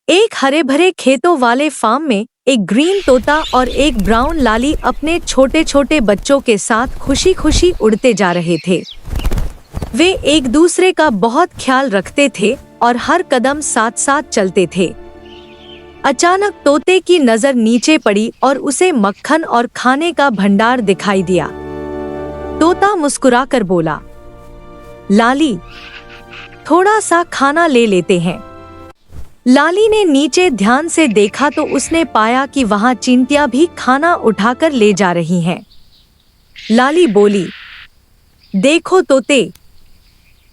एक हरे भरे खेतों वाले फार्म में एक ग्रीन तोता और एक ब्राउन लाली अपने छोटे छोटे बच्चों के साथ खुशी खुशी उड़ते जा रहे थे। वे एक दूसरे का बहुत ख्याल रखते थे और हर कदम साथ साथ चलते थे। अचानक तोते की नजर नीचे पड़ी और उसे मक्खन और खाने का भंडार दिखाई दिया। तोता मुस्कुराकर बोला, लाली, थोड़ा सा खाना ले लेते हैं। लाली ने नीचे ध्यान से देखा तो उसने पाया कि वहां चींटियां भी खाना उठाकर ले जा रही हैं। लाली बोली, देखो तोते,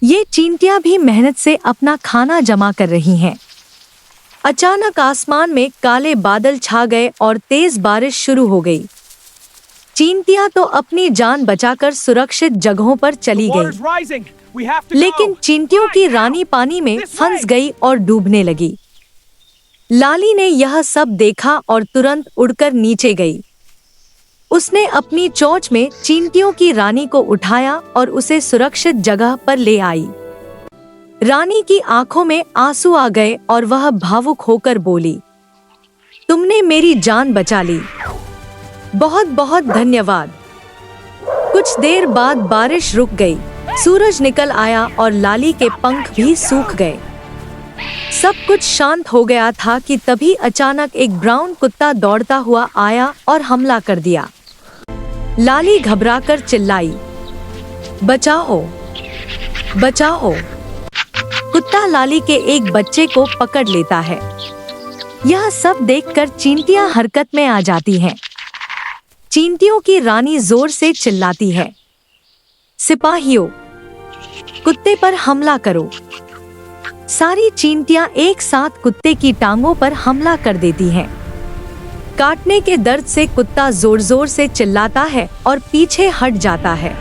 ये चींटियां भी मेहनत से अपना खाना जमा कर रही हैं। अचानक आसमान में काले बादल छा गए और तेज बारिश शुरू हो गई। चींटियां तो अपनी जान बचाकर सुरक्षित जगहों पर चली गई, लेकिन चींटियों की रानी पानी में फंस गई और डूबने लगी। लाली ने यह सब देखा और तुरंत उड़कर नीचे गई। उसने अपनी चोंच में चींटियों की रानी को उठाया और उसे सुरक्षित जगह पर ले आई। रानी की आंखों में आंसू आ गए और वह भावुक होकर बोली, तुमने मेरी जान बचा ली, बहुत बहुत धन्यवाद। कुछ देर बाद बारिश रुक गई, सूरज निकल आया और लाली के पंख भी सूख गए। सब कुछ शांत हो गया था कि तभी अचानक एक ब्राउन कुत्ता दौड़ता हुआ आया और हमला कर दिया। लाली घबराकर चिल्लाई, बचाओ, बचाओ। कुत्ता लाली के एक बच्चे को पकड़ लेता है। यह सब देखकर चींटियां हरकत में आ जाती हैं। चींटियों की रानी जोर से चिल्लाती है, सिपाहियों, कुत्ते पर हमला करो। सारी चींटियां एक साथ कुत्ते की टांगों पर हमला कर देती हैं। काटने के दर्द से कुत्ता जोर जोर से चिल्लाता है और पीछे हट जाता है।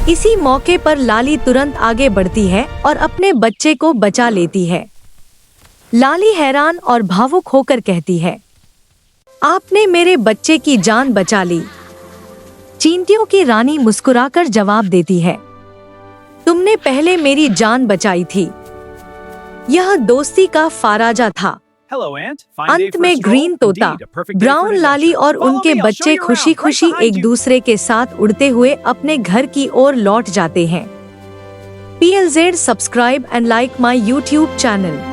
इसी मौके पर लाली तुरंत आगे बढ़ती है और अपने बच्चे को बचा लेती है। लाली हैरान और भावुक होकर कहती है, आपने मेरे बच्चे की जान बचा ली। चींटियों की रानी मुस्कुराकर जवाब देती है, तुमने पहले मेरी जान बचाई थी। यह दोस्ती का फाराजा था। अंत में ग्रीन तोता, ब्राउन लाली और उनके बच्चे खुशी खुशी एक दूसरे के साथ उड़ते हुए अपने घर की ओर लौट जाते हैं। PLZ subscribe and like my YouTube channel.